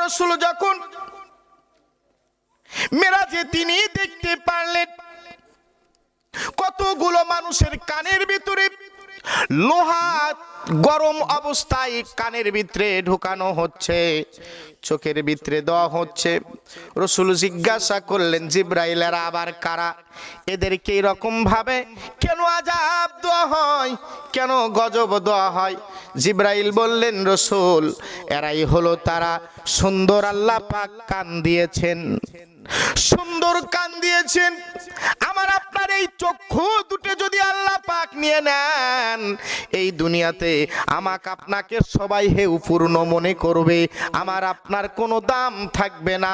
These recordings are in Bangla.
রাসূল যখন মেরাজে তিনি দেখতে পারলেন কতগুলো মানুষের কানের ভিতরে লোহা গরম অবস্থায় কানের ভিতরে ঢোকানো হচ্ছে, চোখের ভিতরে দেওয়া হচ্ছে। রাসূল জিজ্ঞাসা করলেন, জিবরাইলেরা আবার কারা? এদেরকে এরকম ভাবে কেন আযাব দেওয়া হয়, কেন গজব দেওয়া হয়? জিবরাইল বললেন, রাসূল এরাই হলো তারা সুন্দর আল্লাহ পাক কান দিয়েছেন, সুন্দর কান দিয়েছেন। আমার আপনার এই চক্ষু দুটো যদি আল্লাহ পাক নিয়ে নেন, এই দুনিয়াতে আমাকে আপনাকে সবাই হেয়পূর্ণ মনে করবে, আমার আপনার কোনো দাম থাকবে না।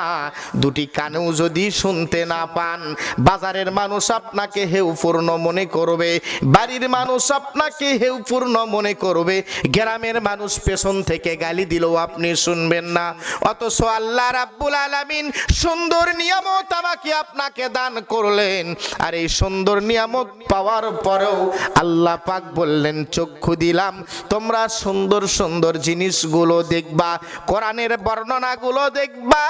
দুটি কানেও যদি শুনতে না পান, বাজারের মানুষ আপনাকে হেয়পূর্ণ মনে করবে, বাড়ির মানুষ আপনাকে হেয়পূর্ণ মনে করবে, গ্রামের মানুষ পেছন থেকে গালি দিলেও আপনি শুনবেন না। অথচ আল্লাহ রাব্বুল আলামিন সুন্দর নিয়ামত আমাকে আপনাকে দান করলেন, আর এই সুন্দর নিয়ামত পাওয়ার পরেও আল্লাহ পাক বললেন, চক্ষু দিলাম, তোমরা সুন্দর সুন্দর জিনিসগুলো দেখবা, কোরআনের বর্ণনাগুলো দেখবা,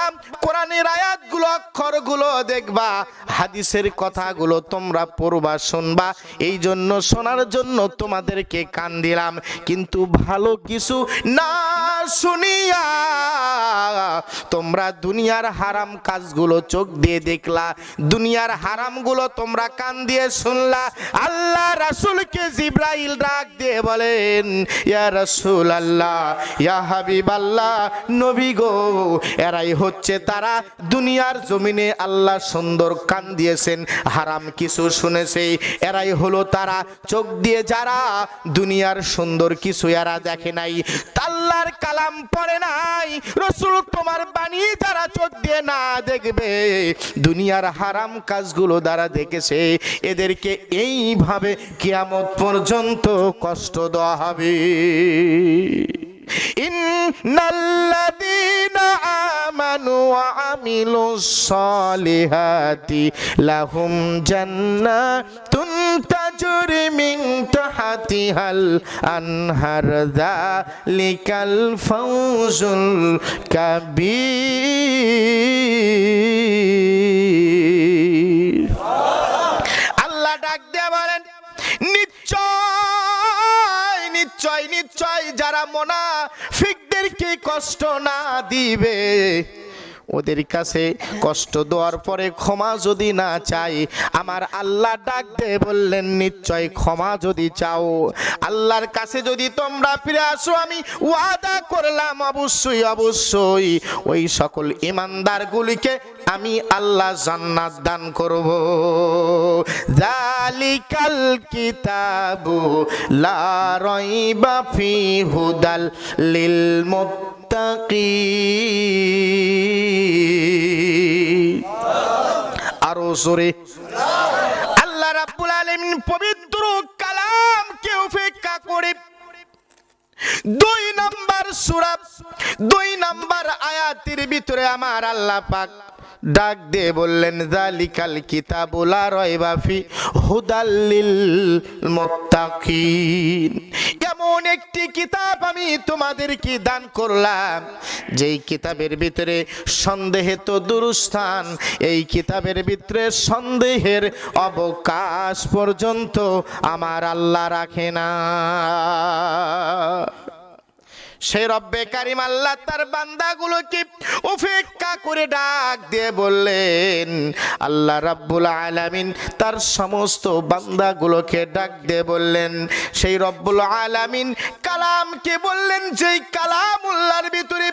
কোরআনের আয়াতগুলো অক্ষরগুলো দেখবা, হাদিসের কথাগুলো তোমরা পড়বা, শুনবা। এই জন্য শোনার জন্য তোমাদেরকে কান দিলাম, কিন্তু ভালো কিছু না শুনিয়া তোমরা দুনিয়ার হারাম কাজগুলো চোখ দিয়ে দেখলা, দুনিয়ার হারামগুলো তোমরা কান দিয়ে শুনলা। আল্লাহ রাসূলকে জিবরাইল ডাক দিয়ে বলেন, ইয়া রাসূলুল্লাহ, ইয়া হাবিবাল্লাহ, নবী গো, এরাই হচ্ছে তারা দুনিয়ার জমিনে আল্লাহ সুন্দর কান দিয়েছেন, হারাম কিছু শুনেছে। এরাই হলো তারা চোখ দিয়ে যারা দুনিয়ার সুন্দর কিছু এরা দেখে নাই, আল্লাহর কালাম পড়ে নাই। রাসূল তোমার বাণী যারা চোখ দিয়ে না দেখবে, দুনিয়ার হারাম কাজগুলো দ্বারা দেখেছে, এদেরকে এইভাবে কিয়ামত পর্যন্ত কষ্ট দেওয়া হবে। ইন্নাল্লাযীনা আমানু ওয়া আমিলুস সালিহাতি লাহুম জান্নাতুন তাজরি মিন তাহতিহাল আনহার যালিকাল ফাওজুল কাবীর। আল্লাহ ডাক দিয়ে বলেন, নিশ্চয় নিশ্চয় নিশ্চয় যারা মুনাফিকদেরকে কষ্ট না দিবে, ওদের কাছে কষ্ট দেওয়ার পরে ক্ষমা যদি না চাই, আমার আল্লাহ ডাক দিয়ে বললেন, নিশ্চয় ক্ষমা যদি চাও, আল্লাহর কাছে যদি তোমরা ফিরে আসো, আমি ওয়াদা করলাম অবশ্যই অবশ্যই ওই সকল ঈমানদারগুলিকে আমি আল্লাহ জান্নাত দান করব। যালিকাল কিতাবু লা রাইবা ফি হুদাল লিল মুত্তাকিন। আরো জোরে আল্লাহ রাব্বুল আলামিন পবিত্র কালামকে উপেক্ষা করে 2 নম্বর সূরা 2 নম্বর আয়াতের ভিতরে আমার আল্লাহ পাক ডাক দিয়ে বললেন, যালিকাল কিতাবু লা রাইবা ফি হুদাল লিল মুত্তাকিন। এমন একটি কিতাব আমি তোমাদেরকে দান করলাম, যেই কিতাবের ভিতরে সন্দেহে তো দুরস্থান, এই কিতাবের ভিতরে সন্দেহের অবকাশ পর্যন্ত আমার আল্লাহ রাখে না। সে রব্বে কারিম আল্লাহ তার বান্দাগুলোকে উপেক্ষা করে ডাক দিয়ে বললেন, আল্লাহ রাব্বুল আলামিন তার সমস্ত বান্দাগুলোকে ডাক দিয়ে বললেন, সেই রব্বুল আলামিন কালামকে বললেন, যেই কালামুল্লাহর ভিতরে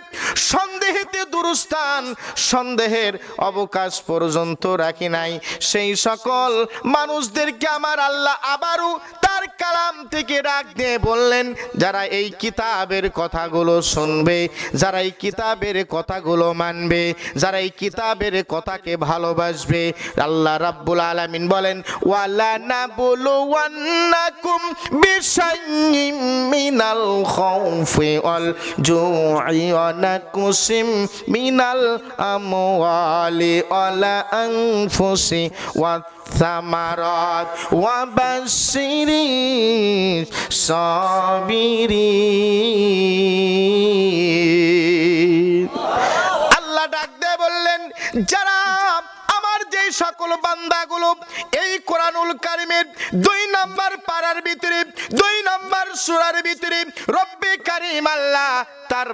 সন্দেহেতে দুরস্থান, সন্দেহের অবকাশ পর্যন্ত রাখি নাই, সেই সকল মানুষদেরকে আমার আল্লাহ আবারও তার কালাম থেকে ডাক দিয়ে বললেন, যারা এই কিতাবের কথাগুলো শুনবে, যারা এই কিতাবের কথাগুলো মানবে, যারা এই কিতাবের কথাকে ভালোবাসবে, আল্লাহ রাব্বুল আলামিন বলেন, ওয়ালা নাবলুওয়ান্নাকুম বিশাইয়্যিম মিনাল খাউফি ওয়াল জু'i ওয়া নাকসিম মিনাল আমওয়ালি ওয়াল আনফুসি ওয়া সামারাত ওয়া বাশশিরিস সাবিরিন। যারা আমার যেই সকল বান্দাগুলো এই কোরআনুল কারিমের 2 নাম্বার পারার ভিতরে 2 নাম্বার সূরার ভিতরে রব্বে কারীম আল্লাহ তার